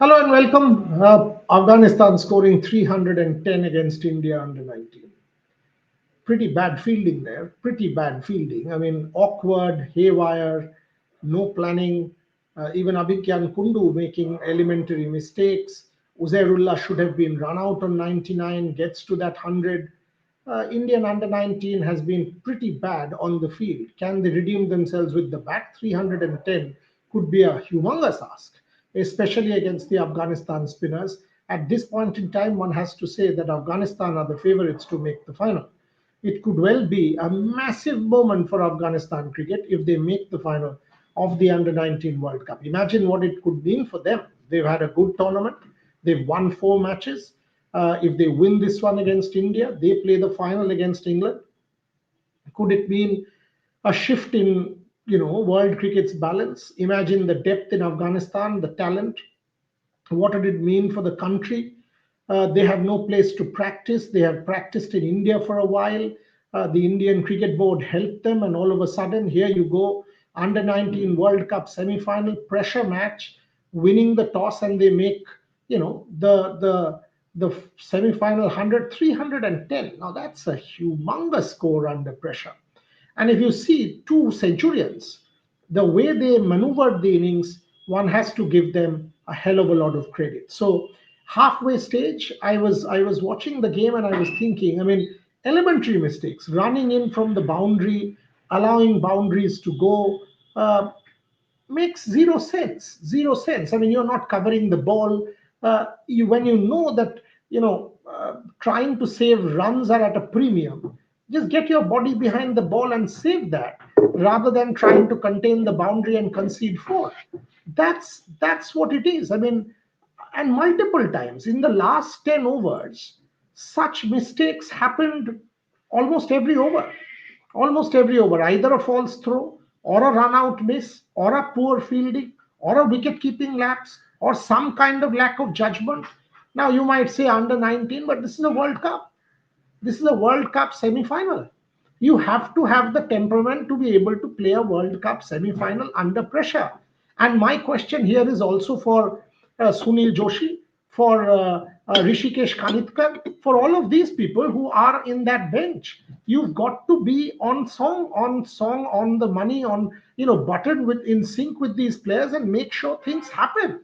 Hello and welcome. Afghanistan scoring 310 against India under 19. Pretty bad fielding there. Pretty bad fielding. I mean, awkward, haywire, no planning. Even Abhigyan Kundu making elementary mistakes. Uzairullah should have been run out on 99, gets to that 100. Indian under 19 has been pretty bad on the field. Can they redeem themselves with the bat? 310 could be a humongous ask, especially against the Afghanistan spinners. At this point in time, one has to say that Afghanistan are the favorites to make the final. It could well be a massive moment for Afghanistan cricket if they make the final of the Under 19 World Cup. Imagine what it could mean for them. They've had a good tournament, they've won 4 matches. If they win this one against India, they play the final against England. Could it mean a shift in world cricket's balance? Imagine the depth in Afghanistan, the talent. What did it mean for the country? They have no place to practice. They have practiced in India for a while. The Indian Cricket Board helped them, and all of a sudden, here you go, under 19 World Cup semi-final pressure match, winning the toss, and they make the semi-final 100, 310. Now that's a humongous score under pressure. And if you see two centurions, the way they maneuvered the innings, one has to give them a hell of a lot of credit. So halfway stage, I was watching the game and I was thinking, I mean, elementary mistakes, running in from the boundary, allowing boundaries to go, makes zero sense. Zero sense. I mean, you're not covering the ball. When you know that trying to save runs are at a premium, just get your body behind the ball and save that, rather than trying to contain the boundary and concede four. That's what it is. I mean, and multiple times in the last 10 overs, such mistakes happened almost every over. Almost every over, either a false throw or a run out miss or a poor fielding or a wicket keeping lapse or some kind of lack of judgment. Now, you might say under 19, but this is a World Cup. This is a World Cup semi final. You have to have the temperament to be able to play a World Cup semi final under pressure. And my question here is also for Sunil Joshi, for Rishikesh Kanitkar, for all of these people who are in that bench. You've got to be on song, on the money, on button with in sync with these players and make sure things happen.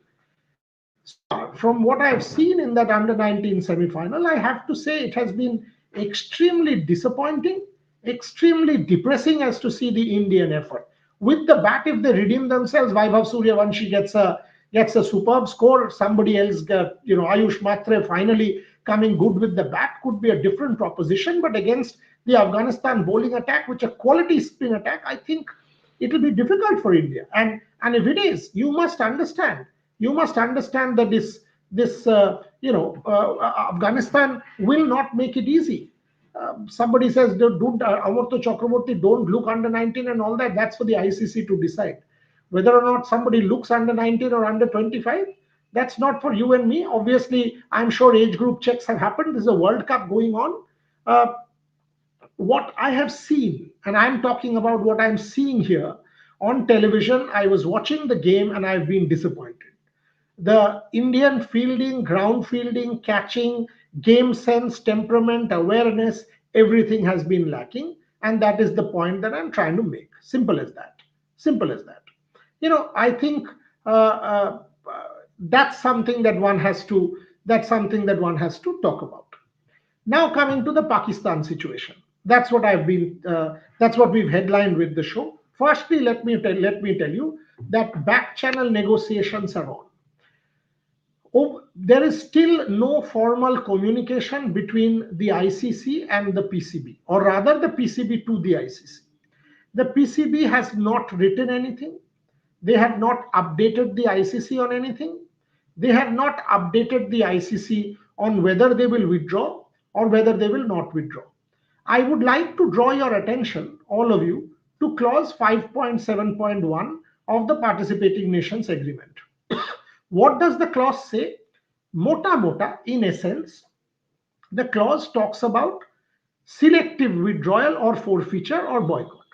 So far, from what I've seen in that under 19 semi final, I have to say it has been extremely disappointing, extremely depressing as to see the Indian effort. With the bat, if they redeem themselves, Vaibhav Suryavanshi gets a superb score. Somebody else, Ayush Matre finally coming good with the bat could be a different proposition. But against the Afghanistan bowling attack, which a quality spin attack, I think it will be difficult for India. And if it is, you must understand that Afghanistan will not make it easy. Somebody says, don't Amartya Chakraborty, don't look under 19 and all that. That's for the ICC to decide whether or not somebody looks under 19 or under 25. That's not for you and me. Obviously, I'm sure age group checks have happened. There's a World Cup going on. Uh, what I have seen, and I'm talking about what I'm seeing here on television, I was watching the game and I've been disappointed. The Indian fielding, ground fielding, catching, game sense, temperament, awareness, everything has been lacking. And that is the point that I'm trying to make. Simple as that. Simple as that. I think that's something that one has to talk about. Now coming to the Pakistan situation, that's what we've headlined with the show. Firstly, let me tell you that back channel negotiations are on. Oh, there is still no formal communication between the ICC and the PCB, or rather the PCB to the ICC. The PCB has not written anything. They have not updated the ICC on anything. They have not updated the ICC on whether they will withdraw or whether they will not withdraw. I would like to draw your attention, all of you, to clause 5.7.1 of the participating nations agreement. What does the clause say? Mota mota, in essence, the clause talks about selective withdrawal or forfeiture or boycott.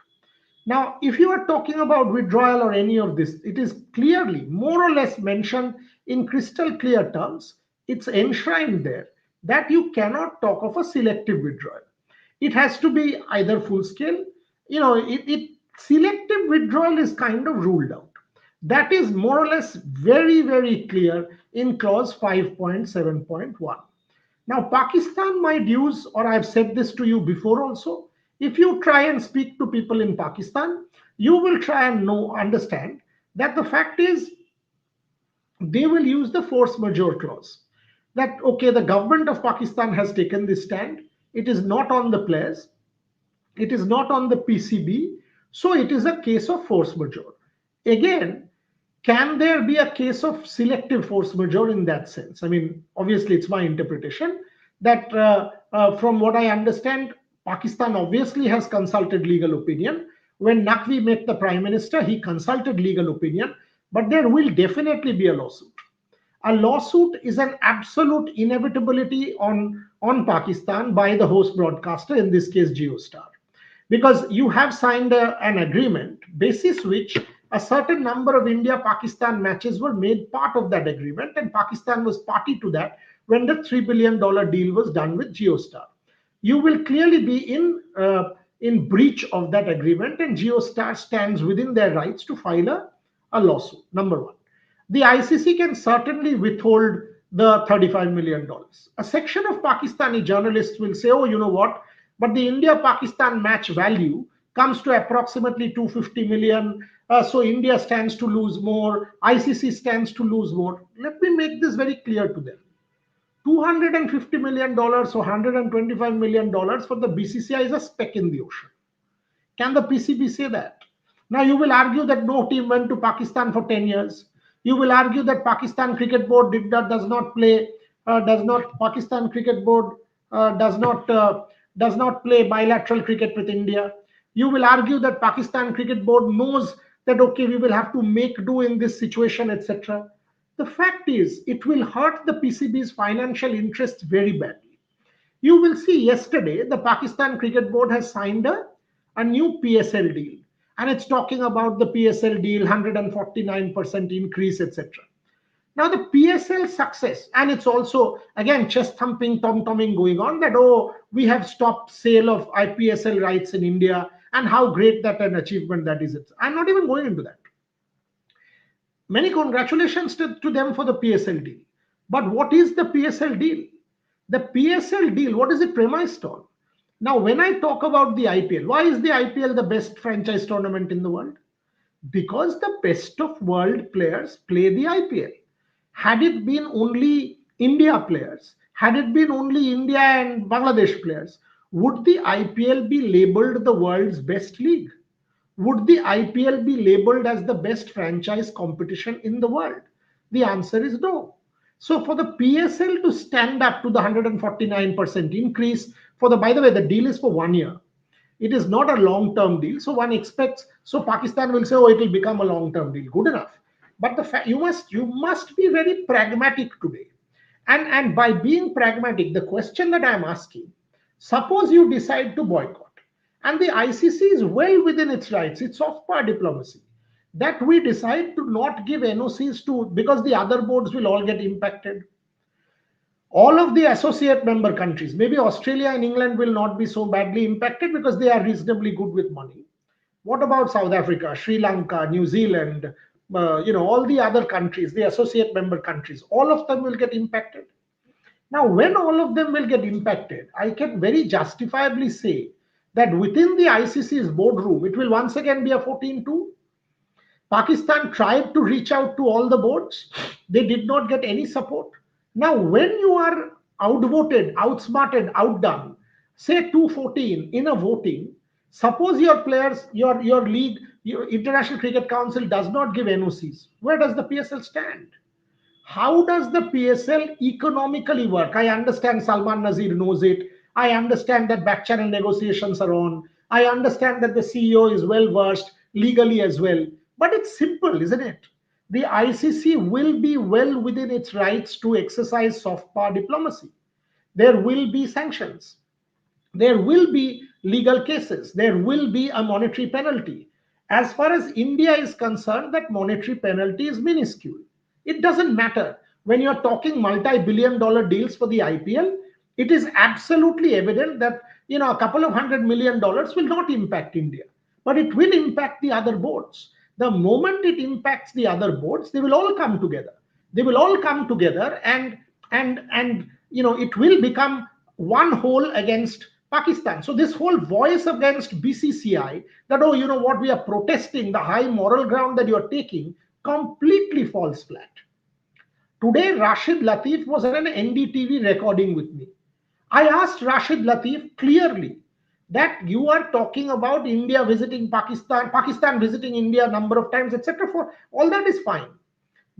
Now, if you are talking about withdrawal or any of this, it is clearly, more or less mentioned in crystal clear terms. It's enshrined there that you cannot talk of a selective withdrawal. It has to be either full scale. Selective withdrawal is kind of ruled out. That is more or less very, very clear in clause 5.7.1. Now, Pakistan might use, or I've said this to you before also, if you try and speak to people in Pakistan, you will try and understand that the fact is they will use the force majeure clause. That, okay, the government of Pakistan has taken this stand, it is not on the players, it is not on the PCB, so it is a case of force majeure. Again, can there be a case of selective force majeure in that sense? I mean, obviously, it's my interpretation that from what I understand, Pakistan obviously has consulted legal opinion. When Naqvi met the prime minister, he consulted legal opinion, but there will definitely be a lawsuit. A lawsuit is an absolute inevitability on Pakistan by the host broadcaster, in this case, Geostar, because you have signed an agreement basis which a certain number of India Pakistan matches were made part of that agreement, and Pakistan was party to that when the $3 billion deal was done with Geostar. You will clearly be in breach of that agreement, and Geostar stands within their rights to file a lawsuit. Number one, the ICC can certainly withhold the $35 million. A section of Pakistani journalists will say, oh, you know what? But the India Pakistan match value comes to approximately 250 million. So India stands to lose more. ICC stands to lose more. Let me make this very clear to them. $250 million or $125 million for the BCCI is a speck in the ocean. Can the PCB say that? Now you will argue that no team went to Pakistan for 10 years. You will argue that Pakistan Cricket Board does not play, does not Pakistan Cricket Board does not play bilateral cricket with India. You will argue that Pakistan Cricket Board knows that okay, we will have to make do in this situation, etc. The fact is, it will hurt the PCB's financial interests very badly. You will see yesterday the Pakistan Cricket Board has signed a new PSL deal, and it's talking about the PSL deal 149% increase, etc. Now the PSL success, and it's also again chest thumping, tom tomming going on that oh, we have stopped sale of IPSL rights in India and how great that an achievement that is. I'm not even going into that. Many congratulations to them for the PSL deal. But what is the PSL deal? The PSL deal, what is it premised on? Now, when I talk about the IPL, why is the IPL the best franchise tournament in the world? Because the best of world players play the IPL. Had it been only India players, had it been only India and Bangladesh players, would the IPL be labeled the world's best league? Would the IPL be labeled as the best franchise competition in the world? The answer is no. So for the PSL to stand up to the 149% increase, by the way, the deal is for 1 year. It is not a long-term deal. So one expects, so Pakistan will say, oh, it will become a long-term deal. Good enough. But the fact you must be very pragmatic today. And by being pragmatic, the question that I'm asking, suppose you decide to boycott, and the ICC is well within its rights, it's soft power diplomacy, that we decide to not give NOCs to, because the other boards will all get impacted. All of the associate member countries, maybe Australia and England will not be so badly impacted because they are reasonably good with money. What about South Africa, Sri Lanka, New Zealand, all the other countries, the associate member countries, all of them will get impacted. Now, when all of them will get impacted, I can very justifiably say that within the ICC's boardroom, it will once again be a 14-2. Pakistan tried to reach out to all the boards. They did not get any support. Now, when you are outvoted, outsmarted, outdone, say 214 in a voting, suppose your players, your league, your International Cricket Council does not give NOCs. Where does the PSL stand? How does the PSL economically work? I understand Salman Nazir knows it. I understand that back channel negotiations are on. I understand that the CEO is well versed legally as well. But it's simple, isn't it? The ICC will be well within its rights to exercise soft power diplomacy. There will be sanctions. There will be legal cases. There will be a monetary penalty. As far as India is concerned, that monetary penalty is minuscule. It doesn't matter. When you're talking multi-billion dollar deals for the IPL, it is absolutely evident that a couple of $100 million will not impact India, but it will impact the other boards. The moment it impacts the other boards, they will all come together. They will all come together, and it will become one whole against Pakistan. So this whole voice against BCCI, that, oh, you know what, we are protesting the high moral ground that you are taking, completely falls flat. Today, Rashid Latif was at an NDTV recording with me. I asked Rashid Latif clearly that you are talking about India visiting Pakistan, Pakistan visiting India a number of times, etc. For all that is fine.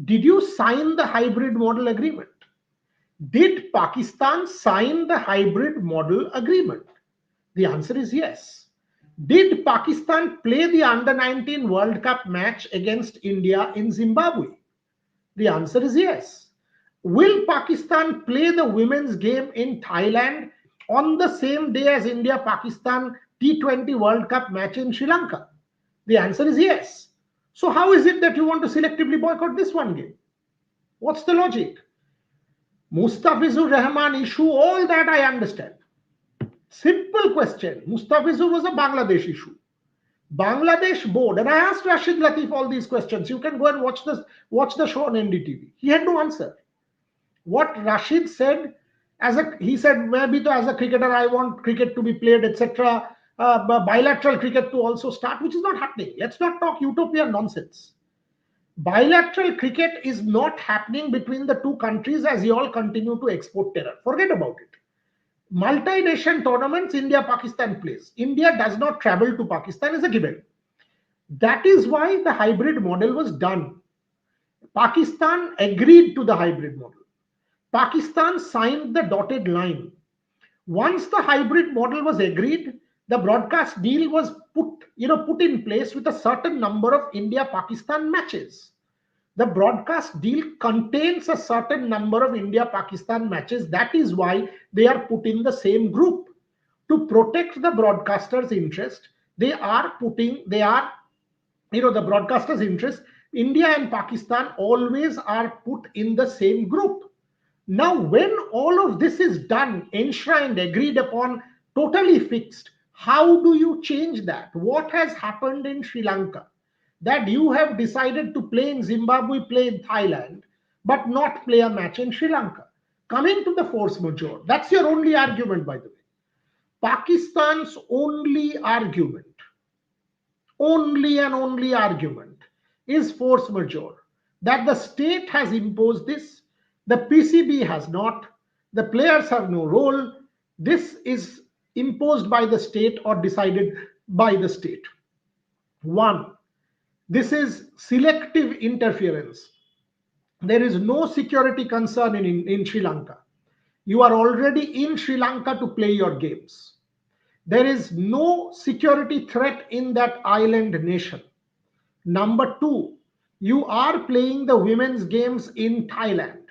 Did you sign the hybrid model agreement? Did Pakistan sign the hybrid model agreement? The answer is yes. Did Pakistan play the Under 19 World Cup match against India in Zimbabwe? The answer is yes. Will Pakistan play the women's game in Thailand on the same day as India Pakistan T20 World Cup match in Sri Lanka? The answer is yes. So, how is it that you want to selectively boycott this one game? What's the logic? Mustafizur Rahman issue, all that I understand. Simple question. Mustafizur was a Bangladesh issue. Bangladesh board, and I asked Rashid Latif all these questions. You can go and watch the show on NDTV. He had no answer. What Rashid said, he said, maybe to as a cricketer, I want cricket to be played, etc. Bilateral cricket to also start, which is not happening. Let's not talk utopia nonsense. Bilateral cricket is not happening between the two countries as you all continue to export terror. Forget about it. Multi-nation tournaments, India, Pakistan plays. India does not travel to Pakistan is a given. That is why the hybrid model was done. Pakistan agreed to the hybrid model. Pakistan signed the dotted line. Once the hybrid model was agreed, the broadcast deal was put in place with a certain number of India-Pakistan matches. The broadcast deal contains a certain number of India-Pakistan matches. That is why they are put in the same group. To protect the broadcaster's interest, the broadcaster's interest, India and Pakistan always are put in the same group. Now, when all of this is done, enshrined, agreed upon, totally fixed, how do you change that? What has happened in Sri Lanka? That you have decided to play in Zimbabwe, play in Thailand, but not play a match in Sri Lanka. Coming to the force majeure, that's your only argument, by the way. Pakistan's only argument, only and only argument, is force majeure. That the state has imposed this, the PCB has not, the players have no role. This is imposed by the state or decided by the state. One, this is selective interference. There is no security concern in Sri Lanka. You are already in Sri Lanka to play your games. There is no security threat in that island nation. Number two, you are playing the women's games in Thailand.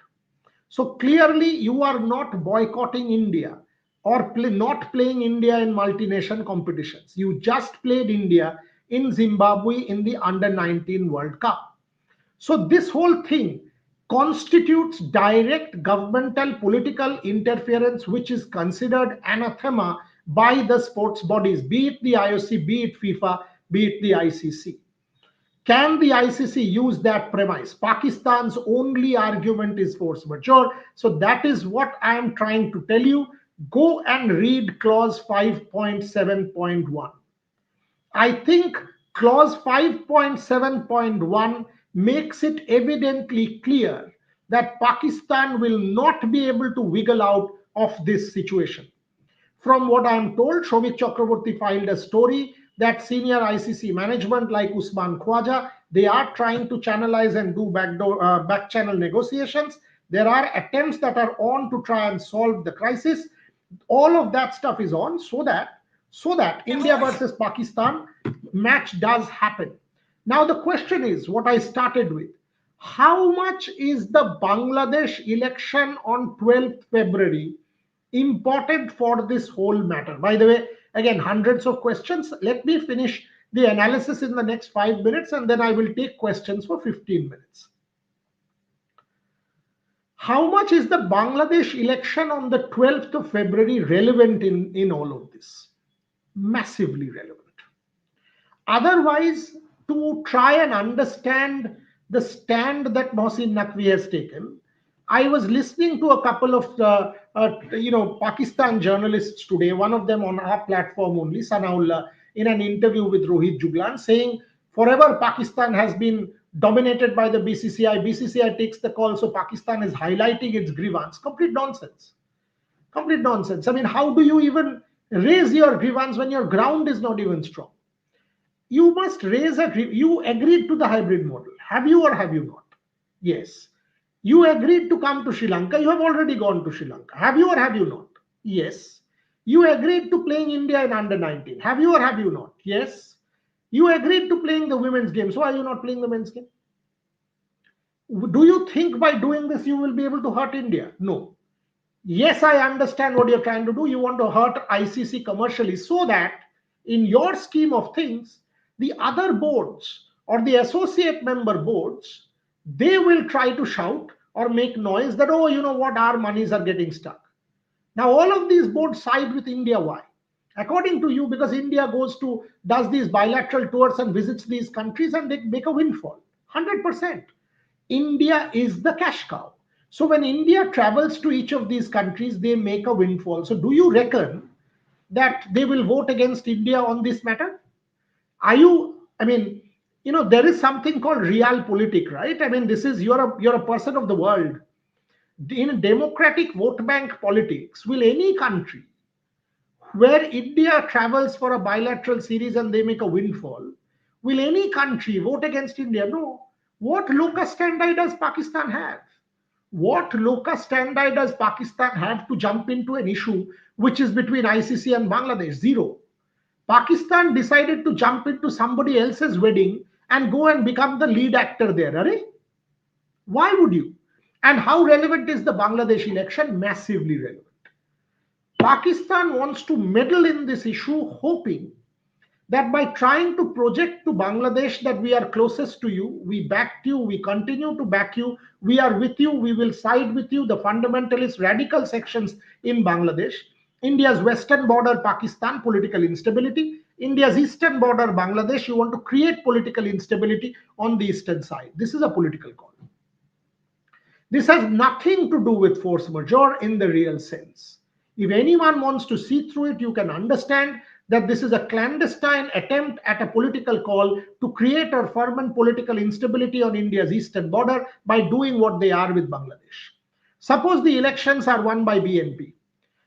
So clearly, you are not boycotting India or not playing India in multi-nation competitions. You just played India in Zimbabwe in the Under 19 World Cup. So this whole thing constitutes direct governmental political interference, which is considered anathema by the sports bodies, be it the IOC, be it FIFA, be it the ICC. Can the ICC use that premise? Pakistan's only argument is force majeure. So that is what I am trying to tell you. Go and read clause 5.7.1. I think clause 5.7.1 makes it evidently clear that Pakistan will not be able to wiggle out of this situation. From what I am told, Shobhit Chakraborty filed a story that senior ICC management like Usman Khwaja, they are trying to channelize and do back channel negotiations. There are attempts that are on to try and solve the crisis. All of that stuff is on so that India versus Pakistan match does happen. Now the question is what I started with. How much is the Bangladesh election on 12th February important for this whole matter? By the way, again, hundreds of questions. Let me finish the analysis in the next 5 minutes, and then I will take questions for 15 minutes. How much is the Bangladesh election on the 12th of February relevant in all of this? Massively relevant. Otherwise, to try and understand the stand that Mohsin Naqvi has taken, I was listening to a couple of Pakistan journalists today. One of them on our platform only, Sanaullah, in an interview with Rohit Juglan, saying forever Pakistan has been dominated by the BCCI. BCCI takes the call, so Pakistan is highlighting its grievance. Complete nonsense. Complete nonsense. I mean, how do you even raise your grievance when your ground is not even strong? You must raise you agreed to the hybrid model. Have you or have you not? Yes. You agreed to come to Sri Lanka. You have already gone to Sri Lanka. Have you or have you not? Yes. You agreed to playing India in under 19. Have you or have you not? Yes. You agreed to playing the women's game. So why are you not playing the men's game? Do you think by doing this you will be able to hurt India? No. Yes, I understand what you're trying to do. You want to hurt ICC commercially so that in your scheme of things, the other boards or the associate member boards, they will try to shout or make noise that, oh, you know what, our monies are getting stuck. Now, all of these boards side with India. Why? According to you, because India does these bilateral tours and visits these countries and they make a windfall. 100%. India is the cash cow. So when India travels to each of these countries, they make a windfall. So do you reckon that they will vote against India on this matter? There is something called realpolitik, right? I mean, you're a person of the world. In democratic vote bank politics, will any country where India travels for a bilateral series and they make a windfall, will any country vote against India? No. What locus standi does Pakistan have? What locus standi does Pakistan have to jump into an issue which is between ICC and Bangladesh? Zero. Pakistan decided to jump into somebody else's wedding and go and become the lead actor there. Are? Why would you? And how relevant is the Bangladesh election? Massively relevant. Pakistan wants to meddle in this issue, hoping that by trying to project to Bangladesh that we are closest to you, we backed you, we continue to back you, we are with you, we will side with you, the fundamentalist radical sections in Bangladesh, India's western border, Pakistan, political instability, India's eastern border, Bangladesh, you want to create political instability on the eastern side. This is a political call. This has nothing to do with force majeure in the real sense. If anyone wants to see through it, you can understand that this is a clandestine attempt at a political call to create or foment political instability on India's eastern border by doing what they are with Bangladesh. Suppose the elections are won by BNP.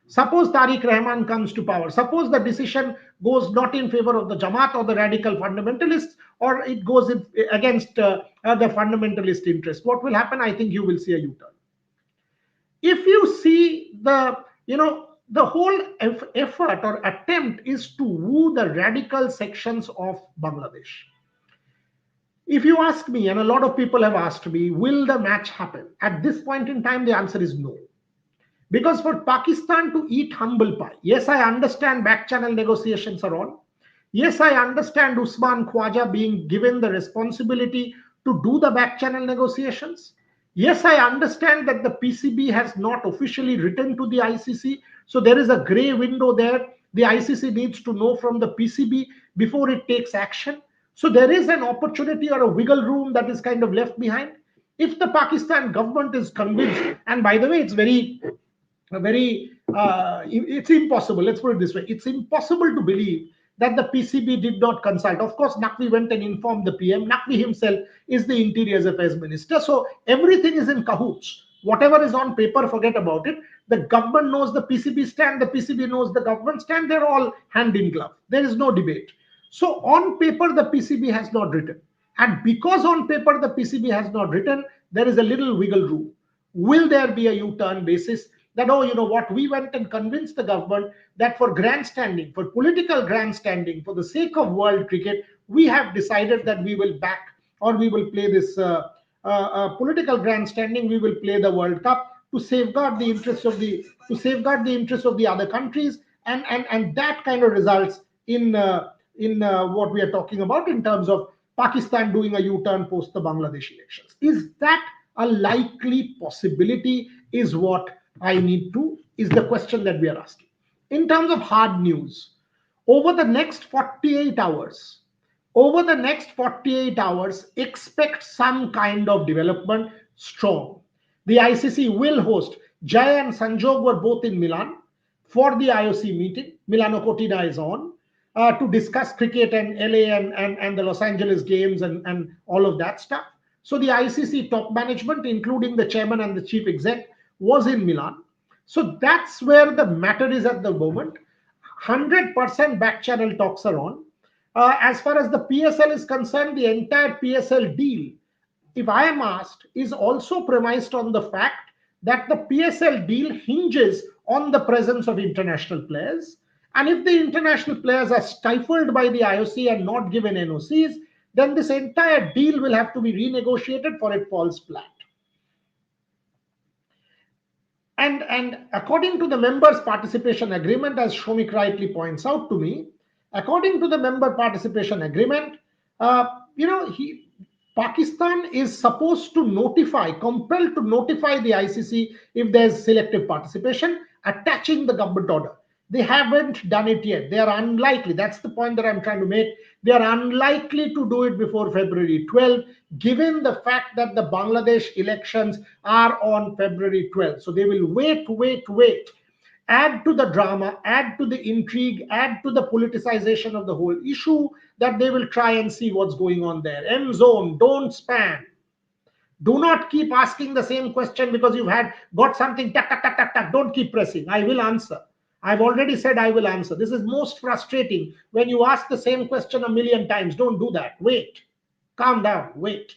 Suppose Tariq Rahman comes to power. Suppose the decision goes not in favor of the Jamaat or the radical fundamentalists, or it goes against the fundamentalist interest. What will happen? I think you will see a U-turn. If you see the whole effort or attempt is to woo the radical sections of Bangladesh. If you ask me, and a lot of people have asked me, will the match happen? At this point in time, the answer is no. Because for Pakistan to eat humble pie, yes, I understand back channel negotiations are on. Yes, I understand Usman Khwaja being given the responsibility to do the back channel negotiations. Yes, I understand that the PCB has not officially written to the ICC. So there is a gray window there. The ICC needs to know from the PCB before it takes action. So there is an opportunity or a wiggle room that is kind of left behind. If the Pakistan government is convinced, and by the way, it's it's impossible. Let's put it this way. It's impossible to believe that the PCB did not consult. Of course, Naqvi went and informed the PM. Naqvi himself is the Interior Affairs Minister. So everything is in cahoots. Whatever is on paper, forget about it. The government knows the PCB stand. The PCB knows the government stand. They're all hand in glove. There is no debate. So on paper, the PCB has not written. And because on paper, the PCB has not written, there is a little wiggle room. Will there be a U-turn basis? That, oh, you know what, we went and convinced the government that for grandstanding, for political grandstanding, for the sake of world cricket, we have decided that we will back or we will play this political grandstanding. We will play the World Cup to safeguard the interests of the other countries, and that kind of results in what we are talking about in terms of Pakistan doing a U-turn post the Bangladesh elections. Is that a likely possibility? Is the question that we are asking. In terms of hard news, over the next 48 hours, expect some kind of development strong. The ICC will host. Jay and Sanjog were both in Milan for the IOC meeting. Milano Cortina is on to discuss cricket and LA and the Los Angeles games and all of that stuff. So the ICC top management, including the chairman and the chief exec, was in Milan. So that's where the matter is at the moment. 100% back channel talks are on. As far as the PSL is concerned, the entire PSL deal, if I am asked, is also premised on the fact that the PSL deal hinges on the presence of international players. And if the international players are stifled by the IOC and not given NOCs, then this entire deal will have to be renegotiated for it falls flat. And according to the members' participation agreement, as Shomik rightly points out to me, according to the member participation agreement, Pakistan is supposed to compelled to notify the ICC if there's selective participation, attaching the government order. They haven't done it yet. They are unlikely. That's the point that I'm trying to make. They are unlikely to do it before February 12, given the fact that the Bangladesh elections are on February 12. So they will wait. Add to the drama, add to the intrigue, add to the politicization of the whole issue, that they will try and see what's going on there. M zone, don't spam. Do not keep asking the same question because you've got something. Don't keep pressing. I will answer. I've already said I will answer. This is most frustrating when you ask the same question a million times. Don't do that. Wait. Calm down. Wait.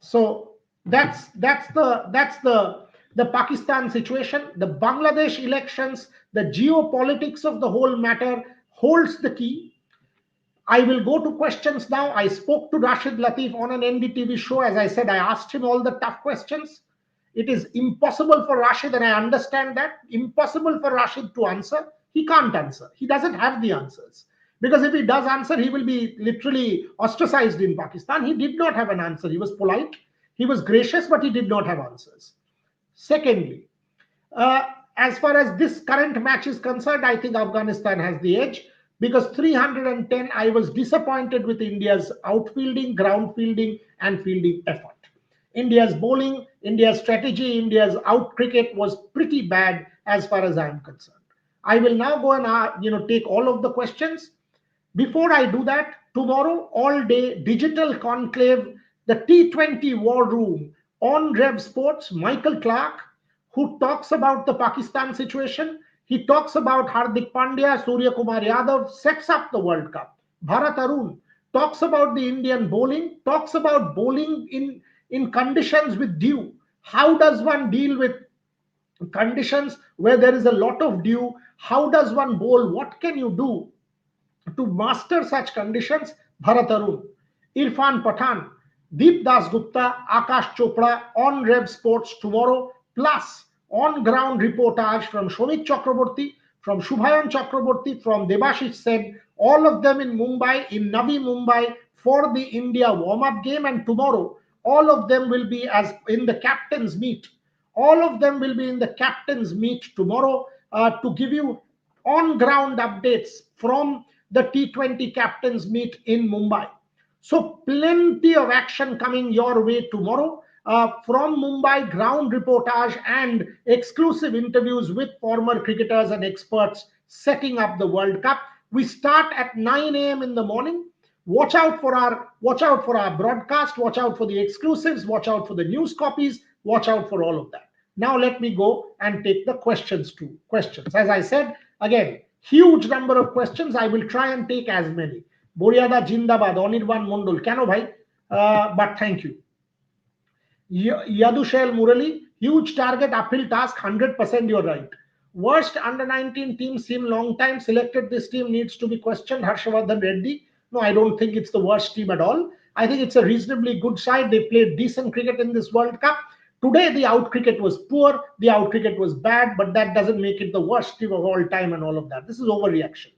So that's the Pakistan situation. The Bangladesh elections, the geopolitics of the whole matter holds the key. I will go to questions now. I spoke to Rashid Latif on an NDTV show. As I said, I asked him all the tough questions. It is impossible for Rashid, and I understand that, impossible for Rashid to answer. He can't answer. He doesn't have the answers. Because if he does answer, he will be literally ostracized in Pakistan. He did not have an answer. He was polite. He was gracious, but he did not have answers. Secondly, as far as this current match is concerned, I think Afghanistan has the edge. Because 310, I was disappointed with India's outfielding, ground fielding, and fielding effort. India's bowling, India's strategy, India's out cricket was pretty bad as far as I am concerned. I will now go and take all of the questions. Before I do that, tomorrow all day digital conclave, the T20 war room on Rev Sports, Michael Clark, who talks about the Pakistan situation. He talks about Hardik Pandya, Surya Kumar Yadav, sets up the World Cup. Bharat Arun talks about the Indian bowling, talks about bowling in conditions with dew. How does one deal with conditions where there is a lot of dew? How does one bowl? What can you do to master such conditions? Bharat Arun, Irfan Pathan, Deep Das Gupta, Akash Chopra on Rev Sports tomorrow, plus on-ground reportage from Shomik Chakraborty, from Shubhayan Chakraborty, from Debashish Sen, all of them in Mumbai, in Navi Mumbai, for the India warm-up game. And tomorrow, all of them will be as in the captain's meet. All of them will be in the captain's meet tomorrow to give you on-ground updates from the T20 captain's meet in Mumbai. So plenty of action coming your way tomorrow. From Mumbai, ground reportage and exclusive interviews with former cricketers and experts setting up the World Cup. We start at 9 a.m. in the morning. Watch out for our broadcast. Watch out for the exclusives. Watch out for the news copies. Watch out for all of that. Now let me go and take the questions. As I said, again, huge number of questions. I will try and take as many. Boriada Jindabad, Anirban Mondol, Kano bhai? But thank you. Yadushel Murali, huge target, uphill task, 100% you're right. Worst under-19 team seen long time, selected this team needs to be questioned, Harshavardhan Reddy. No, I don't think it's the worst team at all. I think it's a reasonably good side. They played decent cricket in this World Cup. Today, the out cricket was poor, the out cricket was bad, but that doesn't make it the worst team of all time and all of that. This is overreaction.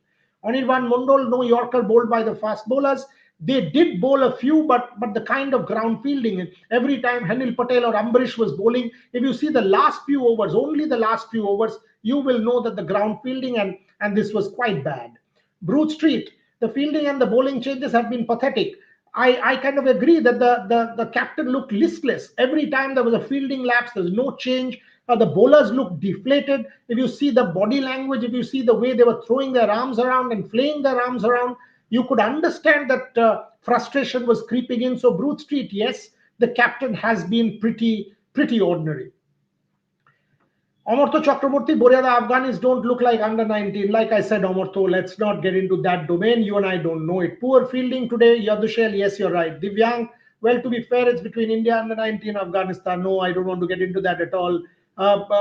Anirban Mondol, no Yorker bowled by the fast bowlers. They did bowl a few, but the kind of ground fielding, every time Hanil Patel or Ambarish was bowling, if you see the last few overs, only the last few overs, you will know that the ground fielding and this was quite bad. Broad Street, the fielding and the bowling changes have been pathetic. I kind of agree that the captain looked listless. Every time there was a fielding lapse, there's no change. The bowlers looked deflated. If you see the body language, if you see the way they were throwing their arms around and flaying their arms around, you could understand that frustration was creeping in. So Broad Street, yes, the captain has been pretty ordinary. Amartya Chakraborty, Boryada Afghanis don't look like under 19. Like I said, Amartya, let's not get into that domain. You and I don't know it. Poor fielding today, Yadushel, yes, you're right. Divyang, well, to be fair, it's between India and the 19 Afghanistan. No, I don't want to get into that at all.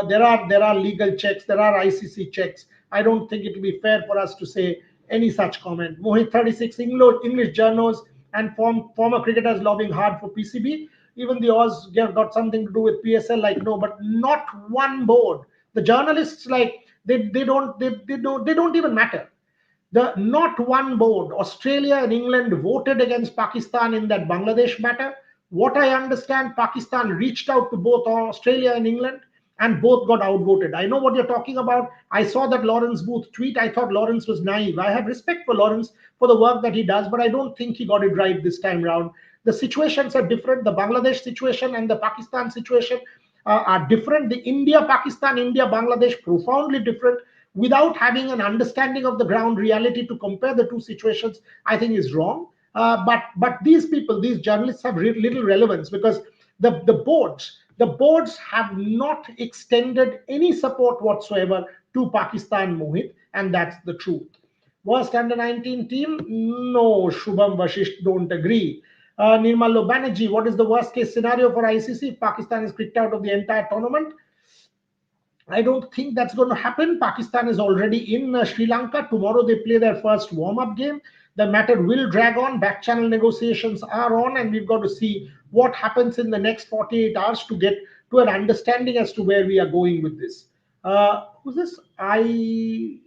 There are legal checks, there are ICC checks. I don't think it will be fair for us to say any such comment. Mohit 36, English journals and former cricketers lobbying hard for PCB. Even the Oz got something to do with PSL, like no, but not one board. The journalists, like they don't even matter. The not one board. Australia and England voted against Pakistan in that Bangladesh matter. What I understand, Pakistan reached out to both Australia and England, and both got outvoted. I know what you're talking about. I saw that Lawrence Booth tweet. I thought Lawrence was naive. I have respect for Lawrence for the work that he does, but I don't think he got it right this time round. The situations are different. The Bangladesh situation and the Pakistan situation are different. The Pakistan, India, Bangladesh, profoundly different. Without having an understanding of the ground reality to compare the two situations, I think is wrong. But these people, these journalists, have little relevance, because the boards have not extended any support whatsoever to Pakistan, Mohit, and that's the truth. Worst under 19 team? No, Shubham Vashisht, don't agree. Nirmal Banerjee, what is the worst case scenario for ICC if Pakistan is kicked out of the entire tournament? I don't think that's going to happen. Pakistan is already in Sri Lanka. Tomorrow they play their first warm-up game. The matter will drag on. Back channel negotiations are on, and we've got to see what happens in the next 48 hours to get to an understanding as to where we are going with this. Who's this? IDH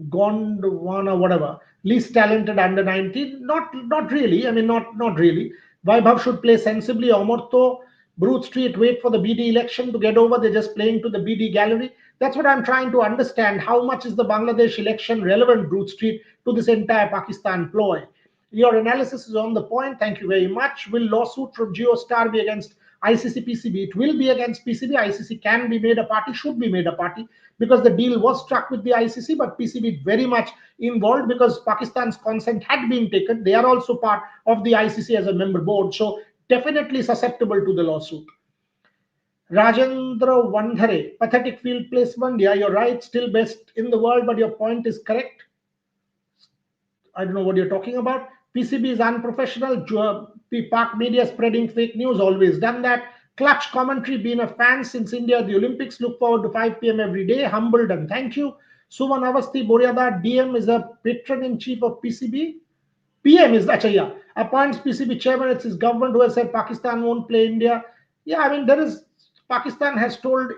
Gondwana, whatever. Least talented under 19. Not really. I mean, not really. Vaibhav should play sensibly. Omorto, Broad Street, wait for the BD election to get over. They're just playing to the BD gallery. That's what I'm trying to understand. How much is the Bangladesh election relevant, Broad Street, to this entire Pakistan ploy? Your analysis is on the point. Thank you very much. Will lawsuit from GeoStar be against ICC PCB? It will be against PCB. ICC can be made a party, should be made a party, because the deal was struck with the ICC, but PCB very much involved because Pakistan's consent had been taken. They are also part of the ICC as a member board, so definitely susceptible to the lawsuit. Rajendra Vandhare, pathetic field placement. Yeah, you're right. Still best in the world, but your point is correct. I don't know what you're talking about. PCB is unprofessional. Pak media spreading fake news. Always done that. Clutch commentary. Been a fan since India the Olympics. Look forward to 5 p.m. every day. Humbled and thank you. Suman Avasti Boryada, DM is a patron in chief of PCB. PM is Achaya. Appoints PCB chairman. It's his government who has said Pakistan won't play India. Yeah, I mean, Pakistan has told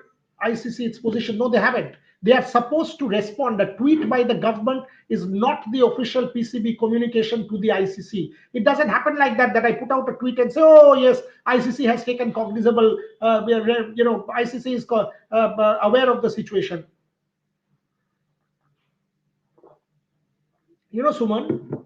ICC its position. No, they haven't. They are supposed to respond. A tweet by the government is not the official PCB communication to the ICC. It doesn't happen like that I put out a tweet and say, oh, yes, ICC has taken cognizable, ICC is aware of the situation. Suman,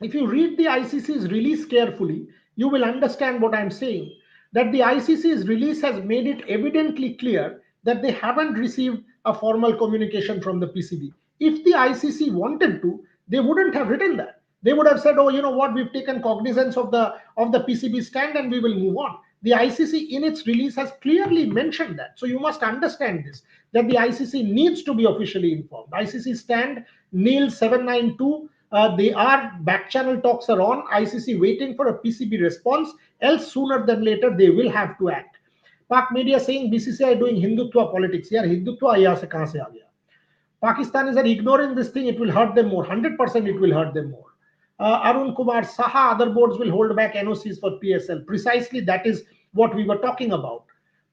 if you read the ICC's release carefully, you will understand what I'm saying. That the ICC's release has made it evidently clear that they haven't received a formal communication from the PCB. If the ICC wanted to, they wouldn't have written that. They would have said, oh, you know what, we've taken cognizance of the PCB stand and we will move on. The ICC in its release has clearly mentioned that. So you must understand this, that the ICC needs to be officially informed. ICC stand NIL 792. They are back channel talks are on. ICC waiting for a PCB response. Else sooner than later they will have to act. Pak media saying BCCI doing Hindutva politics. Yeah, Hindutva yahan se kahan se aa gaya? Pakistanis are ignoring this thing. It will hurt them more. 100% it will hurt them more. Arun Kumar Saha, other boards will hold back NOCs for PSL. Precisely that is what we were talking about.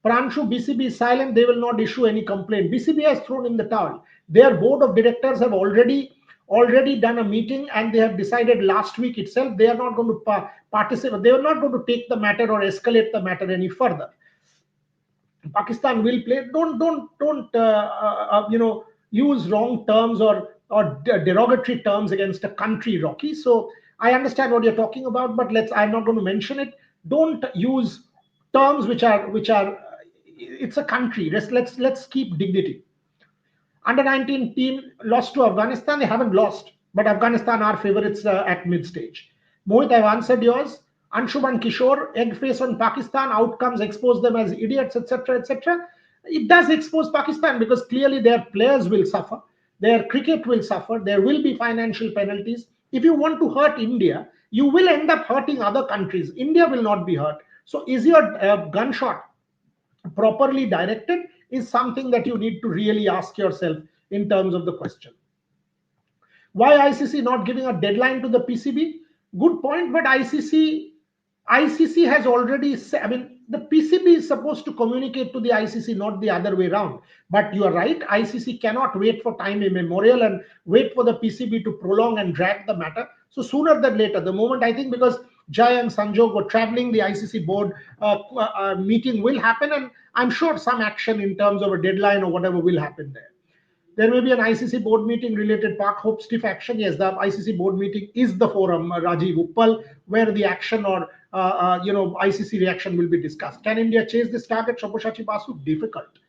Pranshu, BCB is silent. They will not issue any complaint. BCB has thrown in the towel. Their board of directors have already done a meeting, and they have decided last week itself they are not going to participate. They are not going to take the matter or escalate the matter any further. Pakistan will play. Don't use wrong terms or derogatory terms against a country, Rocky. So I understand what you're talking about, but let's. I'm not going to mention it. Don't use terms which are. It's a country. Let's keep dignity. Under 19 team lost to Afghanistan. They haven't lost, but Afghanistan are favorites at mid stage. Mohit, I've answered yours. Anshuman Kishore, egg face on Pakistan, outcomes expose them as idiots, etc., etc. It does expose Pakistan because clearly their players will suffer, their cricket will suffer, there will be financial penalties. If you want to hurt India, you will end up hurting other countries. India will not be hurt. So, is your gunshot properly directed? Is something that you need to really ask yourself in terms of the question. Why ICC not giving a deadline to the PCB? Good point, but ICC has already said, I mean, the PCB is supposed to communicate to the ICC, not the other way around. But you are right, ICC cannot wait for time immemorial and wait for the PCB to prolong and drag the matter. So sooner than later, the moment, I think, because Jai and Sanjog were traveling, the ICC board meeting will happen, and I'm sure some action in terms of a deadline or whatever will happen there. There may be an ICC board meeting related Pak Hope stiff action. Yes, the ICC board meeting is the forum, Rajiv Uppal, where the action or ICC reaction will be discussed. Can India chase this target? Shobhashachi Basu, difficult.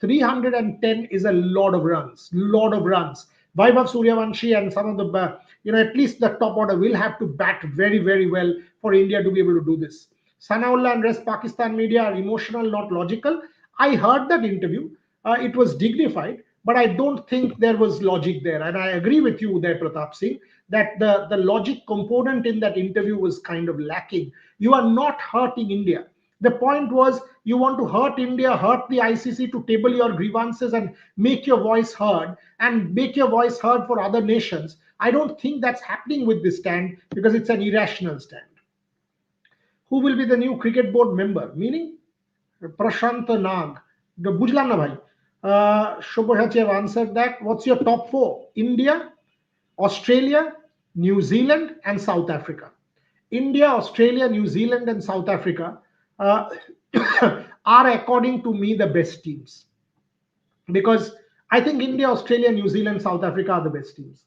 310 is a lot of runs, lot of runs. Vaibhav Suryavanshi and some of the, at least the top order will have to bat very, very well for India to be able to do this. Sanaullah and rest Pakistan media are emotional, not logical. I heard that interview. It was dignified, but I don't think there was logic there. And I agree with you there, Pratap Singh, that the logic component in that interview was kind of lacking. You are not hurting India. The point was you want to hurt India, hurt the ICC to table your grievances and make your voice heard and make your voice heard for other nations. I don't think that's happening with this stand because it's an irrational stand. Who will be the new cricket board member? Meaning Prashant Nag. Bujlam na bhai. Shobhachi have answered that. What's your top four? India, Australia, New Zealand, and South Africa. India, Australia, New Zealand, and South Africa are, according to me, the best teams. Because I think India, Australia, New Zealand, South Africa are the best teams.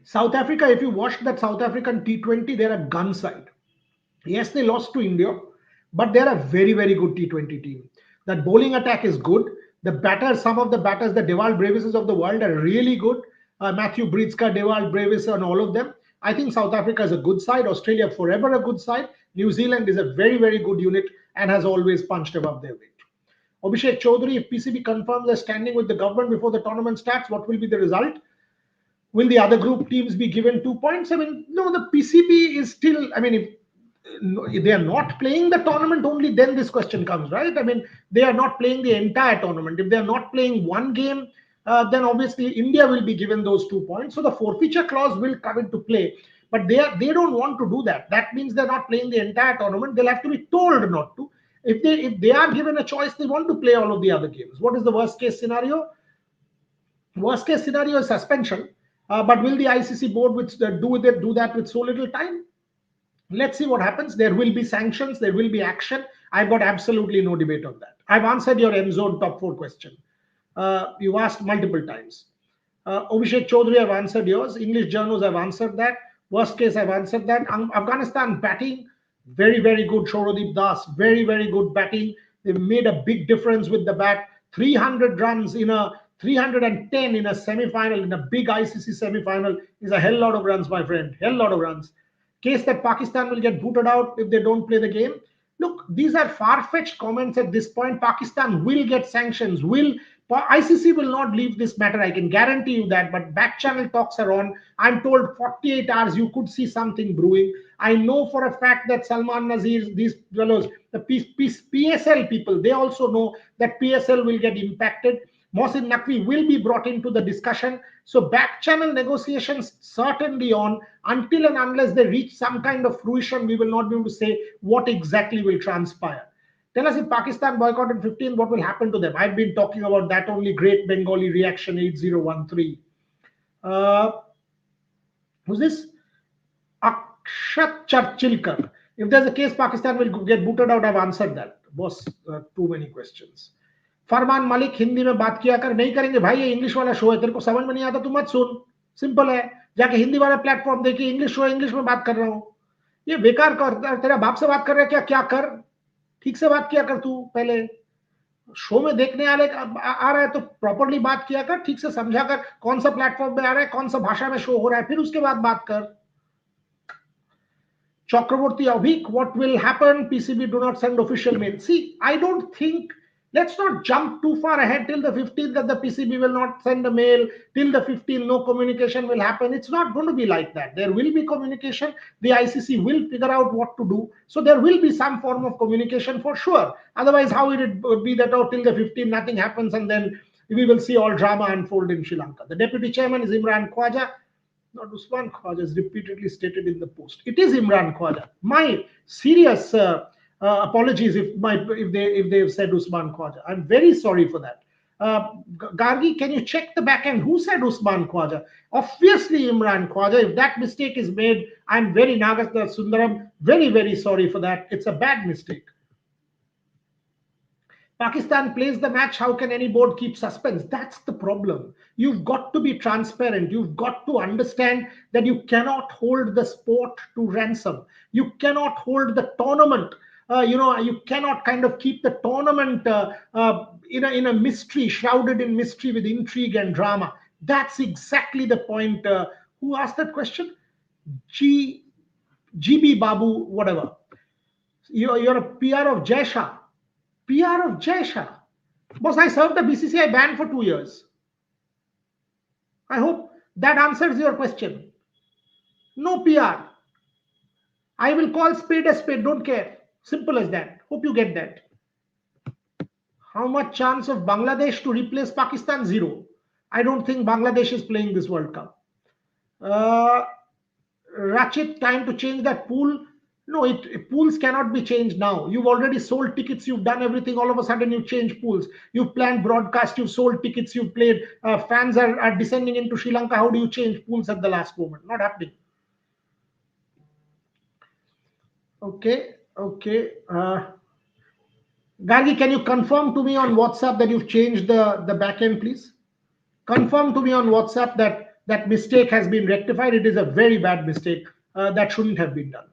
South Africa, if you watch that South African T20, they're a gun side. Yes, they lost to India, but they're a very, very good T20 team. That bowling attack is good. The batters, some of the batters, the Dewald Bravises of the world are really good. Matthew Breedska, Dewald Bravis, and all of them. I think South Africa is a good side. Australia forever a good side. New Zealand is a very, very good unit and has always punched above their weight. Abhishek Chaudhary, if PCB confirms they're standing with the government before the tournament starts, what will be the result? Will the other group teams be given 2 points? I mean, no, the PCB is still, I mean, if they are not playing the tournament, only then this question comes, right? I mean, they are not playing the entire tournament. If they are not playing one game, then obviously India will be given those 2 points. So the forfeiture clause will come into play. But they don't want to do that. That means they're not playing the entire tournament. They'll have to be told not to. If they are given a choice, they want to play all of the other games. What is the worst case scenario? Worst case scenario is suspension. But will the ICC board do that with so little time? Let's see what happens. There will be sanctions. There will be action. I've got absolutely no debate on that. I've answered your M Zone top 4 question. You asked multiple times. Abhishek Chaudhary, I've answered yours. English journals, I've answered that. Worst case, I've answered that. Afghanistan batting, very, very good. Shorodip Das, very, very good batting. They made a big difference with the bat. 300 runs in a 310 in a semi-final, in a big ICC semi-final is a hell lot of runs, my friend. Hell lot of runs. Case that Pakistan will get booted out if they don't play the game. Look, these are far-fetched comments at this point. Pakistan will get sanctions. ICC will not leave this matter. I can guarantee you that. But back channel talks are on. I'm told 48 hours you could see something brewing. I know for a fact that Salman Nazir, these fellows, the PSL people, they also know that PSL will get impacted. Mohsin Naqvi will be brought into the discussion. So back channel negotiations certainly on. Until and unless they reach some kind of fruition, we will not be able to say what exactly will transpire. Tell us if Pakistan boycotted 15, what will happen to them? I've been talking about that only. Great Bengali reaction 8013. Uh, who's this? Akshat Charchilkar. If there's a case, Pakistan will get booted out. I've answered that. Boss, too many questions. फरमान मलिक हिंदी में बात किया कर. नहीं करेंगे भाई, ये English वाला show है, तेरे को समझ में नहीं आता तो मत सुन. सिंपल है. जाके हिंदी वाला प्लेटफॉर्म देखिए, इंग्लिश शो है, इंग्लिश में बात कर रहा हूं. ये बेकार कर. तेरा बाप से बात कर रहा है क्या? क्या कर, ठीक से बात किया कर तू. पहले शो में देखने आ रहा है तो प्रॉपरली बात किया कर, ठीक से समझा कर कौन सा प्लेटफॉर्म पे आ रहा है, कौन सा भाषा में शो हो रहा है, फिर उसके बाद बात कर. Chakraborty Avik, what will happen? PCB do not send official mail. See, I don't think, let's not jump too far ahead till the 15th that the PCB will not send a mail. Till the 15th, no communication will happen. It's not going to be like that. There will be communication. The ICC will figure out what to do. So there will be some form of communication for sure. Otherwise, how will it be that, oh, till the 15th, nothing happens and then we will see all drama unfold in Sri Lanka? The deputy chairman is Imran Khwaja. Not Usman Khwaja, is repeatedly stated in the post. It is Imran Khwaja. My serious apologies if they have said Usman Khwaja. I'm very sorry for that. Gargi, can you check the back end? Who said Usman Khwaja? Obviously Imran Khwaja. If that mistake is made, I'm very Nagasthar Sundaram, very, very sorry for that. It's a bad mistake. Pakistan plays the match. How can any board keep suspense? That's the problem. You've got to be transparent. You've got to understand that you cannot hold the sport to ransom. You cannot hold the tournament. You cannot kind of keep the tournament in a mystery, shrouded in mystery with intrigue and drama. That's exactly the point. Who asked that question? GB Babu, whatever. You're a PR of Jai Shah. PR of Jai Shah. Boss, I served the BCCI ban for 2 years. I hope that answers your question. No PR. I will call spade a spade, don't care. Simple as that. Hope you get that. How much chance of Bangladesh to replace Pakistan? Zero. I don't think Bangladesh is playing this World Cup. Rachit, time to change that pool. No, pools cannot be changed now. You've already sold tickets. You've done everything. All of a sudden, you change pools. You've planned broadcast. You've sold tickets. You've played. Fans are descending into Sri Lanka. How do you change pools at the last moment? Not happening. Okay. Gargi, can you confirm to me on WhatsApp that you've changed the back end, please? Confirm to me on WhatsApp that mistake has been rectified. It is a very bad mistake. That shouldn't have been done.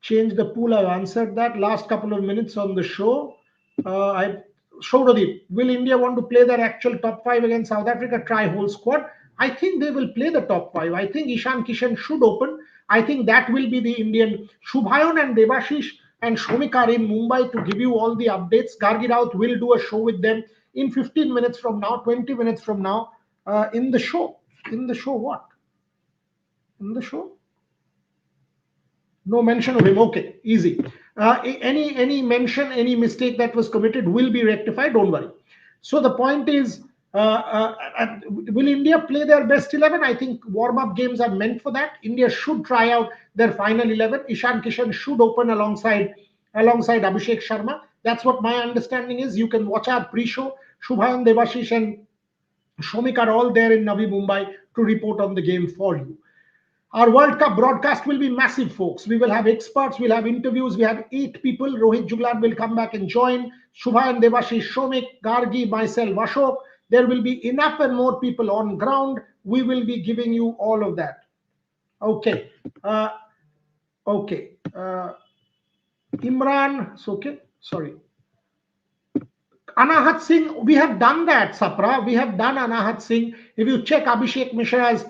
Change the pool. I've answered that. Last couple of minutes on the show. Showdeep, will India want to play their actual top 5 against South Africa? Try whole squad. I think they will play the top 5. I think Ishan Kishan should open. I think that will be the Indian. Shubhayan and Debashish and Shomik are in Mumbai to give you all the updates. Gargi Raut will do a show with them in 15 minutes from now, 20 minutes from now, in the show. In the show what? In the show? No mention of him. Okay, easy. Any mention, any mistake that was committed will be rectified. Don't worry. So the point is, will India play their best 11? I think warm-up games are meant for that. India should try out their final 11. Ishan Kishan should open alongside Abhishek Sharma. That's what my understanding is. You can watch our pre-show. Shubhayan, Debashish and Shomik are all there in Navi Mumbai to report on the game for you. Our World Cup broadcast will be massive, folks. We will have experts, we'll have interviews. We have 8 people. Rohit Juglan will come back and join. Shubhayan, Debashish, Shomik, Gargi, myself, Ashok. There will be enough and more people on ground. We will be giving you all of that. Okay. Imran, okay. Sorry. Anahat Singh, we have done that, Sapra. We have done Anahat Singh. If you check Abhishek Mishra's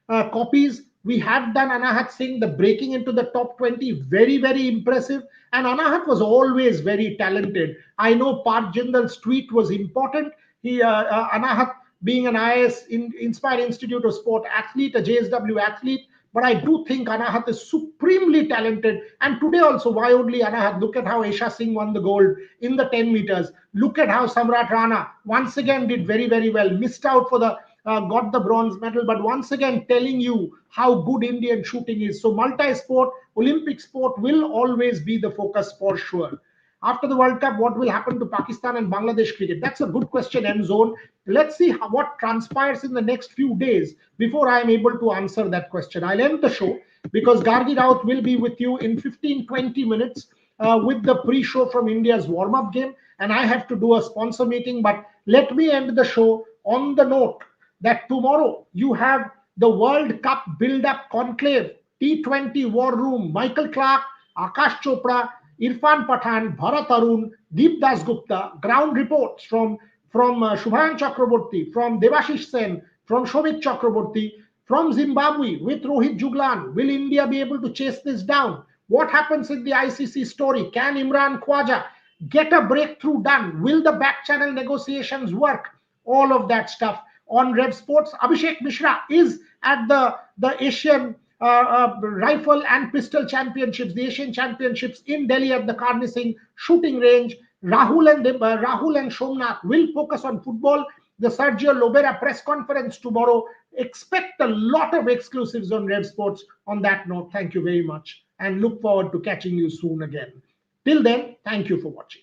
copies, we have done Anahat Singh, the breaking into the top 20, very, very impressive. And Anahat was always very talented. I know Parth Jindal's tweet was important. Anahat being an IIS Inspired Institute of Sport athlete, a JSW athlete, but I do think Anahat is supremely talented. And today also, why only Anahat? Look at how Esha Singh won the gold in the 10 meters. Look at how Samrat Rana once again did very, very well. Missed out for the got the bronze medal, but once again telling you how good Indian shooting is. So multi-sport, Olympic sport will always be the focus for sure. After the World Cup, what will happen to Pakistan and Bangladesh cricket? That's a good question, M Zone. Let's see what transpires in the next few days before I am able to answer that question. I'll end the show because Gargi Raut will be with you in 15-20 minutes with the pre-show from India's warm-up game, and I have to do a sponsor meeting. But let me end the show on the note that tomorrow you have the World Cup build-up conclave, T20 war room, Michael Clark, Akash Chopra, Irfan Pathan, Bharat Arun, Deep Das Gupta, ground reports from Shubhayan Chakraborty, from Devashish Sen, from Shobhit Chakraborty, from Zimbabwe with Rohit Juglan. Will India be able to chase this down? What happens in the ICC story? Can Imran Khwaja get a breakthrough done? Will the back channel negotiations work? All of that stuff on Rev Sports. Abhishek Mishra is at the Asian Rifle and Pistol Championships, the Asian Championships in Delhi at the Karni Singh shooting range. Rahul and Shomnath will focus on football. The Sergio Lobera press conference tomorrow. Expect a lot of exclusives on Rev Sports. On that note, thank you very much and look forward to catching you soon again. Till then, thank you for watching.